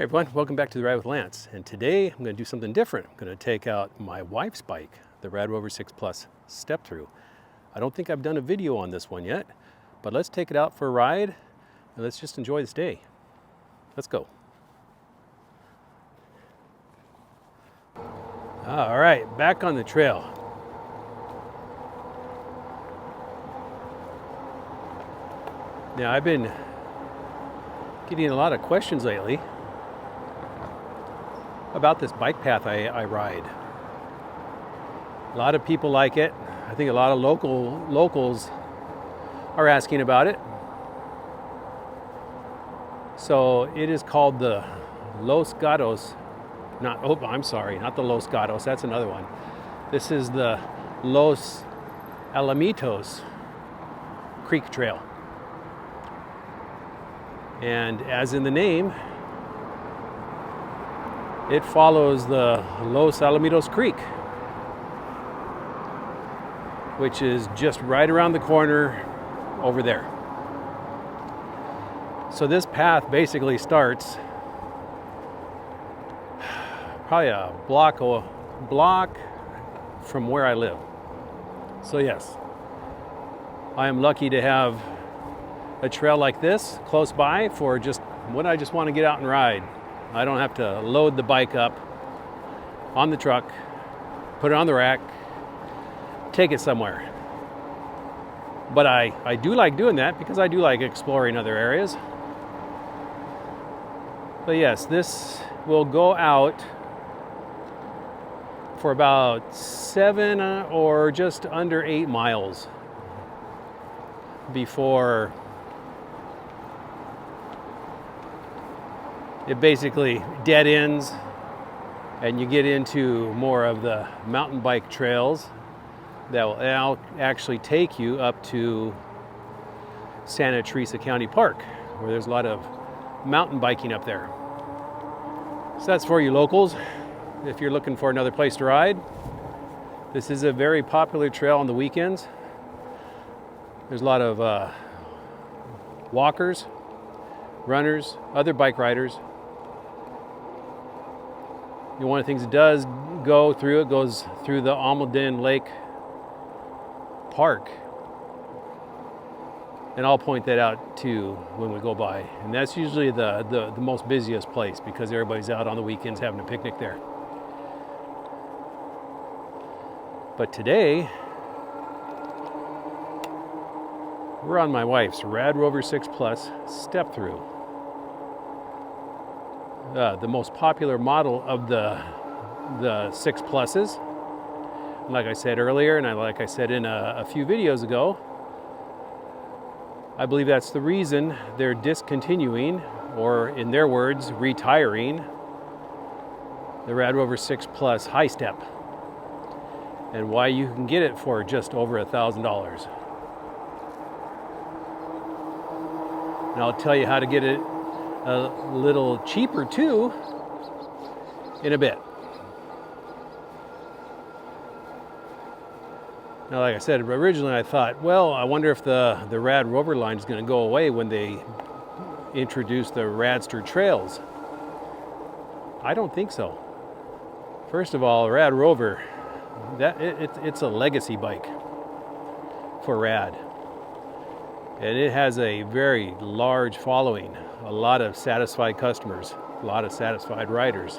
Hey everyone, welcome back to the Ride with Lance. And today I'm going to do something different. I'm going to take out my wife's bike, the Rad Rover 6 Plus Step Thru. I don't think I've done a video on this one yet, but let's take it out for a ride and let's just enjoy this day. Let's go. All right, back on the trail. Now I've been getting a lot of questions lately about this bike path I ride. A lot of people like it. I think a lot of locals are asking about it. So it is called the Los Gatos, not the Los Gatos, that's another one. This is the Los Alamitos Creek Trail. And as in the name, it follows the Los Alamitos Creek, which is just right around the corner over there. So this path basically starts probably a block from where I live. So yes, I am lucky to have a trail like this close by for just when I just want to get out and ride. I don't have to load the bike up on the truck, put it on the rack, take it somewhere. But I do like doing that because I do like exploring other areas. But yes, this will go out for about 7 or just under 8 miles before it basically dead ends and you get into more of the mountain bike trails that will actually take you up to Santa Teresa County Park, where there's a lot of mountain biking up there. So that's for you locals. If you're looking for another place to ride, this is a very popular trail on the weekends. There's a lot of walkers, runners, other bike riders. One of the things it does go through, it goes through the Almaden Lake Park. And I'll point that out too when we go by. And that's usually the most busiest place because everybody's out on the weekends having a picnic there. But today, we're on my wife's Rad Rover 6 Plus Step Thru. The most popular model of the 6 Pluses. And like I said earlier, and like I said in a few videos ago, I believe that's the reason they're discontinuing, or in their words, retiring, the Rad Rover 6 Plus High Step, and why you can get it for just over $1,000. And I'll tell you how to get it a little cheaper too in a bit. Now, like I said, originally I thought, well, I wonder if the Rad Rover line is going to go away when they introduce the Radster trails. I don't think so. First of all, Rad Rover, it's a legacy bike for Rad. And it has a very large following, a lot of satisfied customers, a lot of satisfied riders.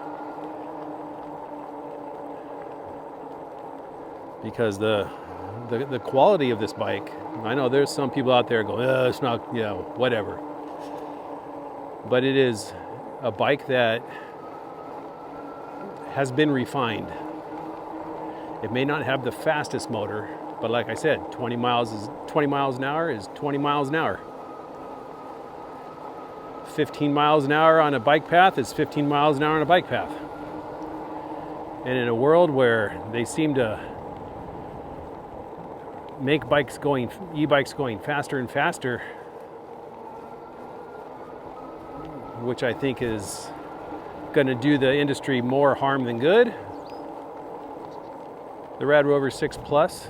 Because the quality of this bike, I know there's some people out there going, it's not, whatever. But it is a bike that has been refined. It may not have the fastest motor, but like I said, 20 miles an hour is 20 miles an hour. 15 miles an hour on a bike path is 15 miles an hour on a bike path. And in a world where they seem to make e-bikes going faster and faster, which I think is going to do the industry more harm than good, the Rad Rover 6 Plus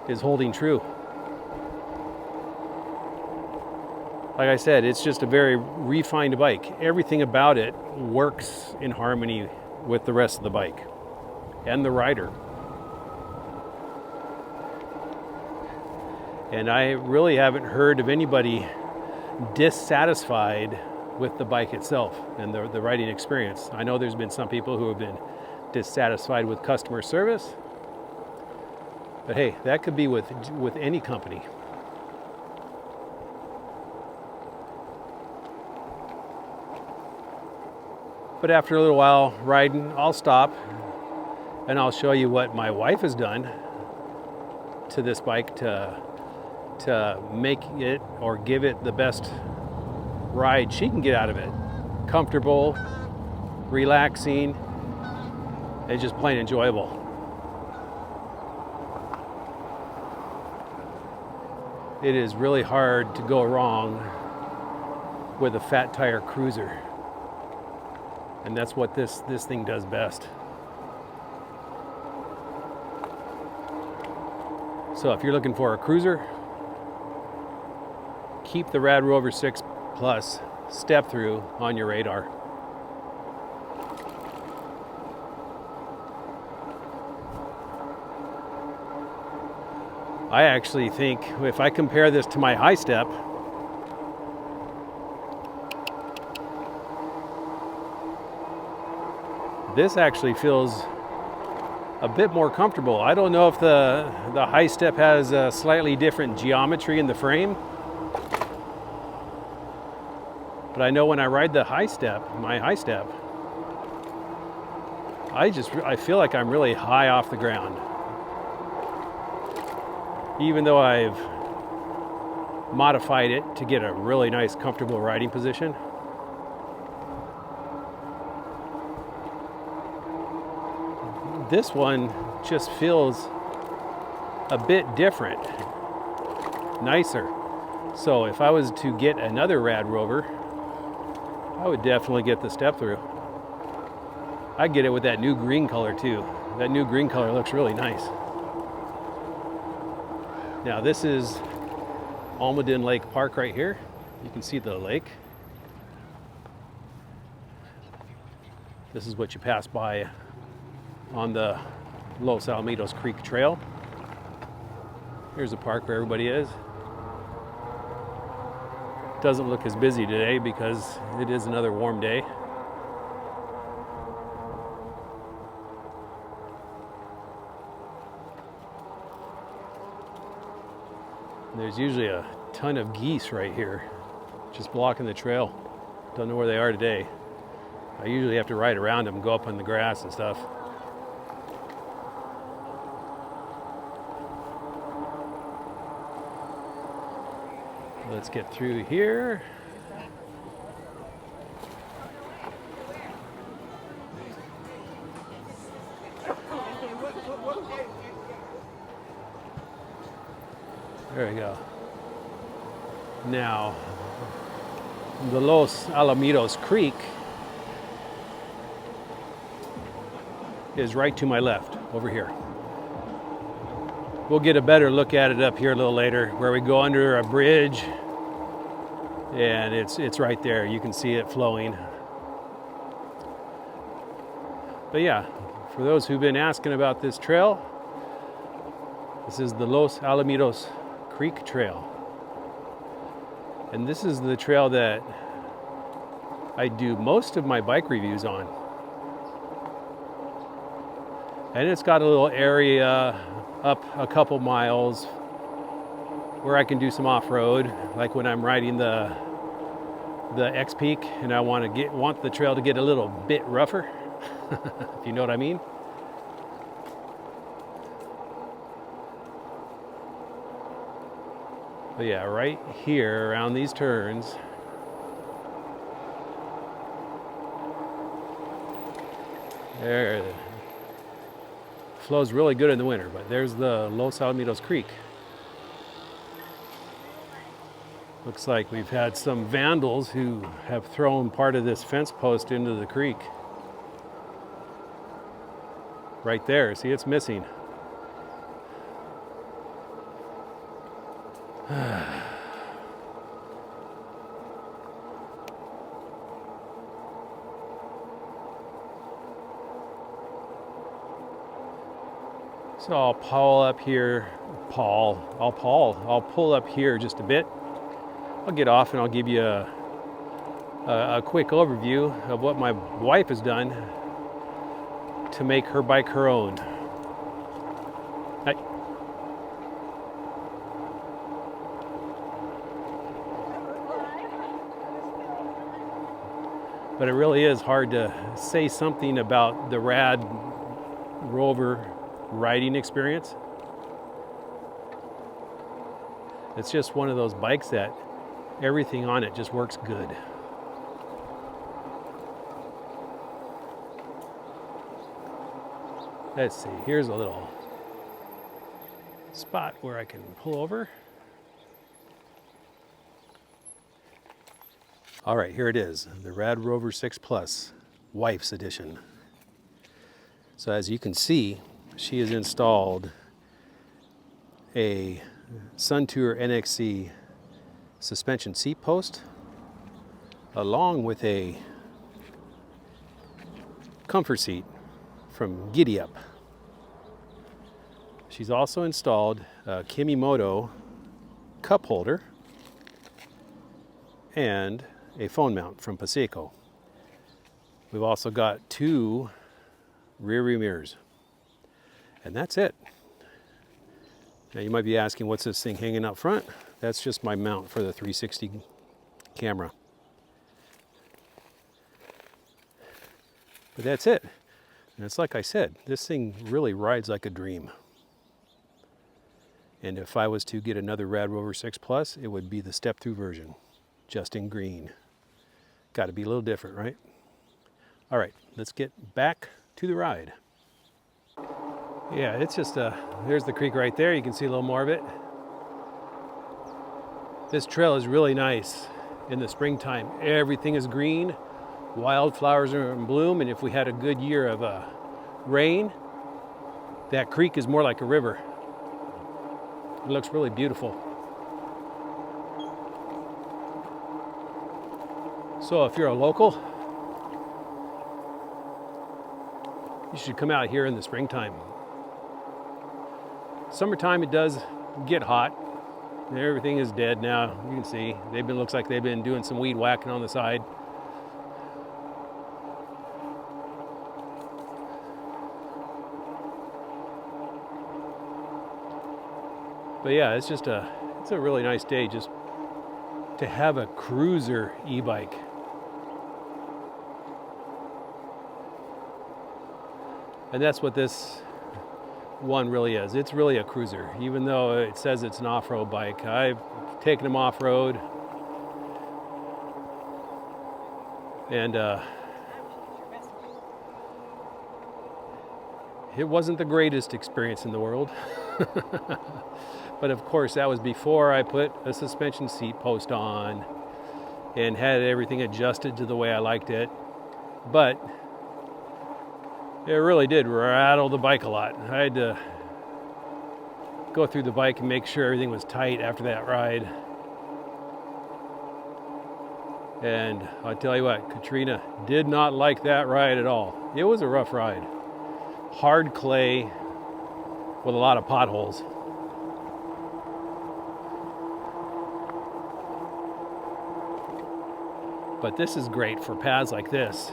is holding true. like I said, it's just a very refined bike. Everything about it works in harmony with the rest of the bike and the rider. And I really haven't heard of anybody dissatisfied with the bike itself and the riding experience. I know there's been some people who have been dissatisfied with customer service, but hey, that could be with any company. But after a little while riding, I'll stop and I'll show you what my wife has done to this bike to make it or give it the best ride she can get out of it. Comfortable, relaxing, and just plain enjoyable. It is really hard to go wrong with a fat tire cruiser. And that's what this thing does best. So if you're looking for a cruiser, keep the Rad Rover 6 Plus step through on your radar. I actually think if I compare this to my high step, this actually feels a bit more comfortable. I don't know if the high step has a slightly different geometry in the frame, but I know when I ride the high step, my high step, I feel like I'm really high off the ground. Even though I've modified it to get a really nice, comfortable riding position. This one just feels a bit different, nicer. So if I was to get another Rad Rover, I would definitely get the step through. I'd get it with that new green color too. That new green color looks really nice. Now this is Almaden Lake Park right here. You can see the lake. This is what you pass by on the Los Alamitos Creek Trail. Here's the park where everybody is. Doesn't look as busy today because it is another warm day. There's usually a ton of geese right here, just blocking the trail. Don't know where they are today. I usually have to ride around them, go up on the grass and stuff. Let's get through here. There we go. Now, the Los Alamitos Creek is right to my left, over here. We'll get a better look at it up here a little later, where we go under a bridge, and it's right there. You can see it flowing. But yeah, for those who've been asking about this trail, this is the Los Alamitos Creek Trail. And this is the trail that I do most of my bike reviews on. And it's got a little area up a couple miles where I can do some off-road, like when I'm riding the XPeak and I want the trail to get a little bit rougher, if you know what I mean. But yeah, right here around these turns, there, flows really good in the winter, but there's the Los Alamitos Creek. Looks like we've had some vandals who have thrown part of this fence post into the creek. Right there, see, it's missing. So I'll pull up here, I'll pull up here just a bit. I'll get off and I'll give you a quick overview of what my wife has done to make her bike her own. Hi. But it really is hard to say something about the Rad Rover riding experience. It's just one of those bikes that everything on it just works good. Let's see, here's a little spot where I can pull over. All right, here it is, the Rad Rover 6 Plus, Wife's Edition. So as you can see, she has installed a Suntour NXC suspension seat post, along with a comfort seat from Giddy Up. She's also installed a Himiway cup holder and a phone mount from Paseco. We've also got 2 rear view mirrors. And that's it. Now you might be asking, what's this thing hanging up front? That's just my mount for the 360 camera. But that's it. And it's like I said, this thing really rides like a dream. And if I was to get another Rad Rover 6 Plus, it would be the step-through version, just in green. Got to be a little different, right? All right, let's get back to the ride. Yeah, it's just there's the creek right there. You can see a little more of it. This trail is really nice in the springtime. Everything is green. Wildflowers are in bloom, and if we had a good year of rain, that creek is more like a river. It looks really beautiful. So if you're a local, you should come out here in the springtime. Summertime, it does get hot. Everything is dead now. You can see looks like they've been doing some weed whacking on the side. But yeah, it's a really nice day just to have a cruiser e-bike. And that's what this one really is. It's really a cruiser, even though it says it's an off-road bike. I've taken them off-road, and it wasn't the greatest experience in the world. But of course, that was before I put a suspension seat post on and had everything adjusted to the way I liked it. But it really did rattle the bike a lot. I had to go through the bike and make sure everything was tight after that ride. And I'll tell you what, Katrina did not like that ride at all. It was a rough ride. Hard clay with a lot of potholes. But this is great for paths like this.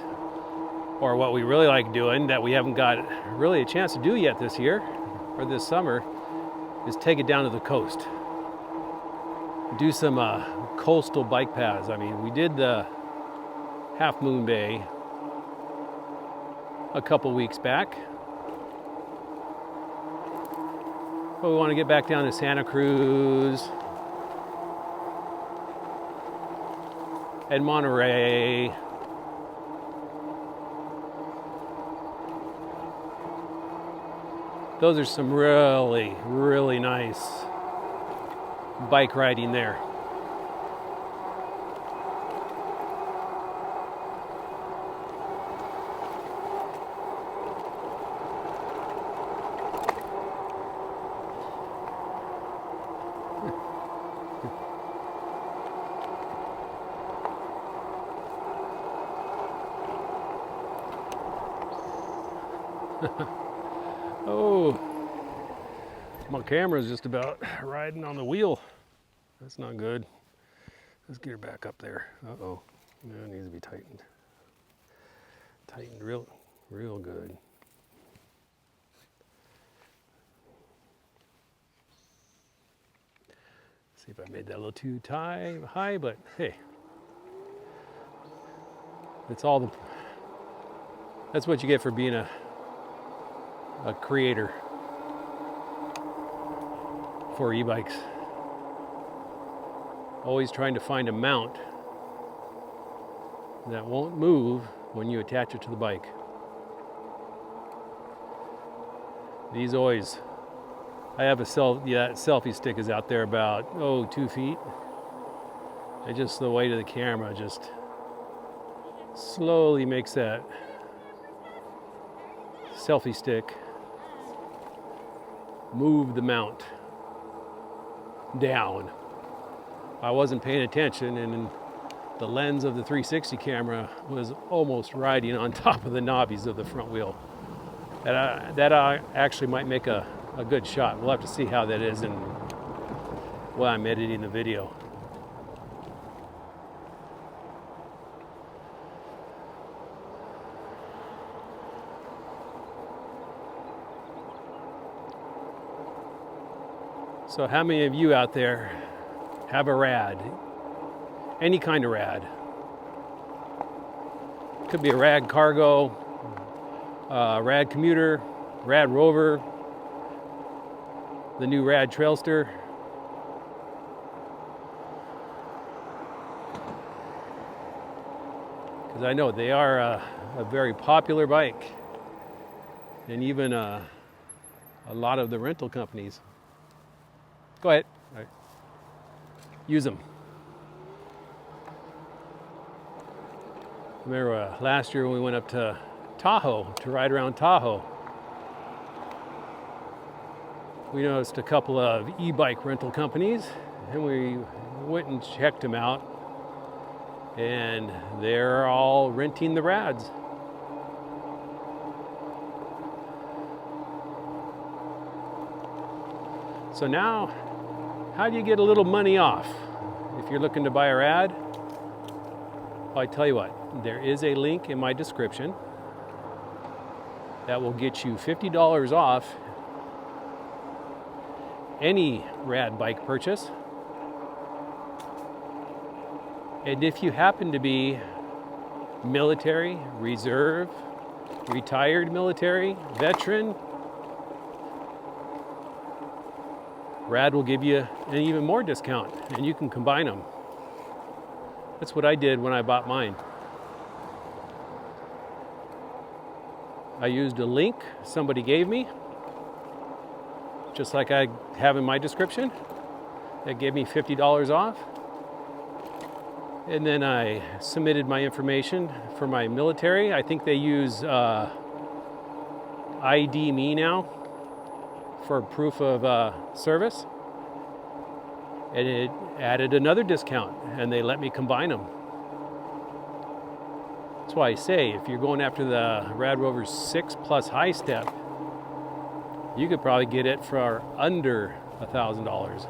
Or what we really like doing that we haven't got really a chance to do yet this year or this summer is take it down to the coast. Do some coastal bike paths. I mean, we did the Half Moon Bay a couple weeks back. But we want to get back down to Santa Cruz and Monterey. Those are some really, really nice bike riding there. Oh, My camera's just about riding on the wheel. That's not good. Let's get her back up there. Uh-oh. Yeah, it needs to be tightened. Tightened real good. See if I made that a little too high, but hey. That's what you get for being a creator for e-bikes. Always trying to find a mount that won't move when you attach it to the bike. These always, I have that selfie stick is out there about 2 feet. And just the weight of the camera just slowly makes that selfie stick move the mount down. I wasn't paying attention, and the lens of the 360 camera was almost riding on top of the knobbies of the front wheel. That actually might make a good shot. We'll have to see how that is while I'm editing the video. So how many of you out there have a Rad? Any kind of Rad. Could be a Rad Cargo, Rad Commuter, Rad Rover, the new Rad Trailster. Because I know they are a very popular bike, and even a lot of the rental companies. Go ahead. All right. Use them. Remember last year when we went up to Tahoe to ride around Tahoe, we noticed a couple of e-bike rental companies, and we went and checked them out, and they're all renting the Rads. So now, how do you get a little money off if you're looking to buy a Rad? Well, I tell you what, there is a link in my description that will get you $50 off any Rad bike purchase. And if you happen to be military, reserve, retired military, veteran, Rad will give you an even more discount, and you can combine them. That's what I did when I bought mine. I used a link somebody gave me, just like I have in my description. That gave me $50 off. And then I submitted my information for my military. I think they use ID Me now for proof of service, and it added another discount, and they let me combine them. That's why I say if you're going after the Rad Rover 6 plus high step, you could probably get it for under $1,000.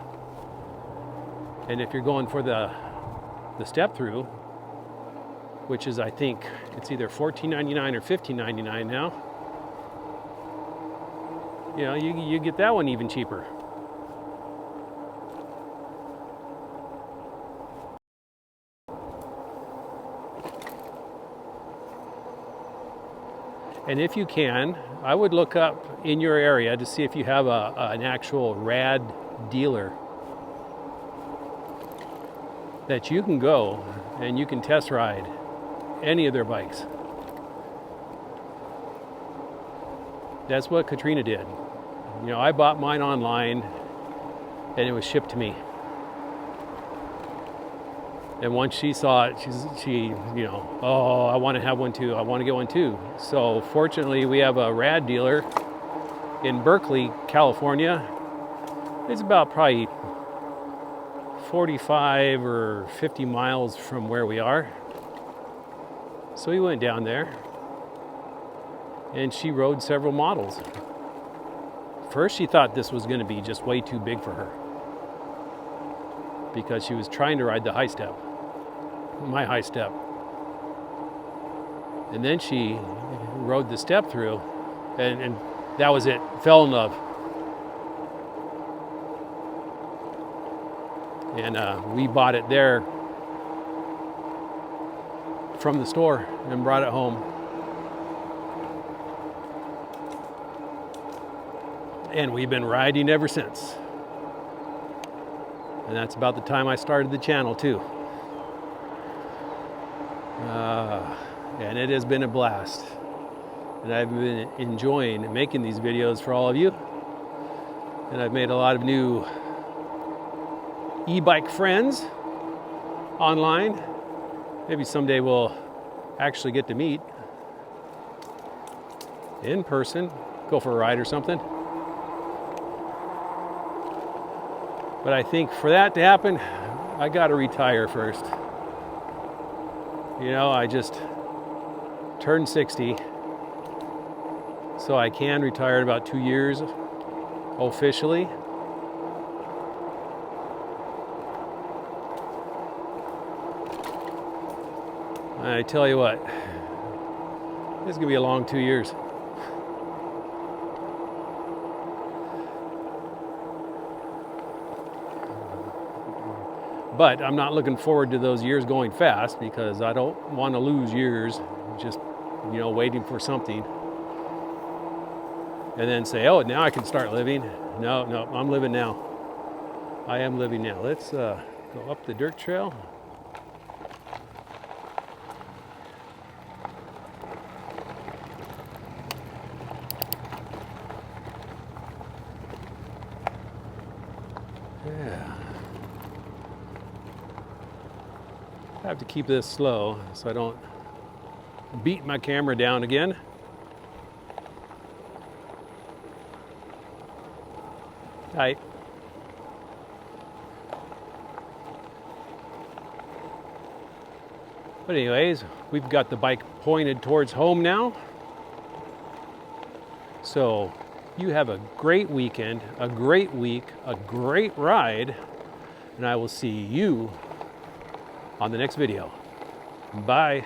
And if you're going for the step through, which is, I think it's either $14.99 or $15.99 now, you know, you get that one even cheaper. And if you can, I would look up in your area to see if you have an actual Rad dealer that you can go and you can test ride any of their bikes. That's what Katrina did. You know, I bought mine online and it was shipped to me. And once she saw it, she, you know, oh, I want to have one too. I want to get one too. So fortunately, we have a Rad dealer in Berkeley, California. It's about probably 45 or 50 miles from where we are. So we went down there, and she rode several models first she thought this was going to be just way too big for her, because she was trying to ride the high step, my high step. And then she rode the step through, and that was it. Fell in love. And we bought it there from the store and brought it home. And we've been riding ever since. And that's about the time I started the channel too. And it has been a blast. And I've been enjoying making these videos for all of you. And I've made a lot of new e-bike friends online. Maybe someday we'll actually get to meet in person, go for a ride or something. But I think for that to happen, I gotta retire first. You know, I just turned 60, so I can retire in about 2 years officially. I tell you what, this is gonna be a long 2 years. But I'm not looking forward to those years going fast, because I don't want to lose years just, you know, waiting for something and then say, oh, now I can start living. No, I'm living now. I am living now. Let's go up the dirt trail. Yeah. I have to keep this slow so I don't beat my camera down again. Tight. But anyways, we've got the bike pointed towards home now. So you have a great weekend, a great week, a great ride, and I will see you on the next video. Bye.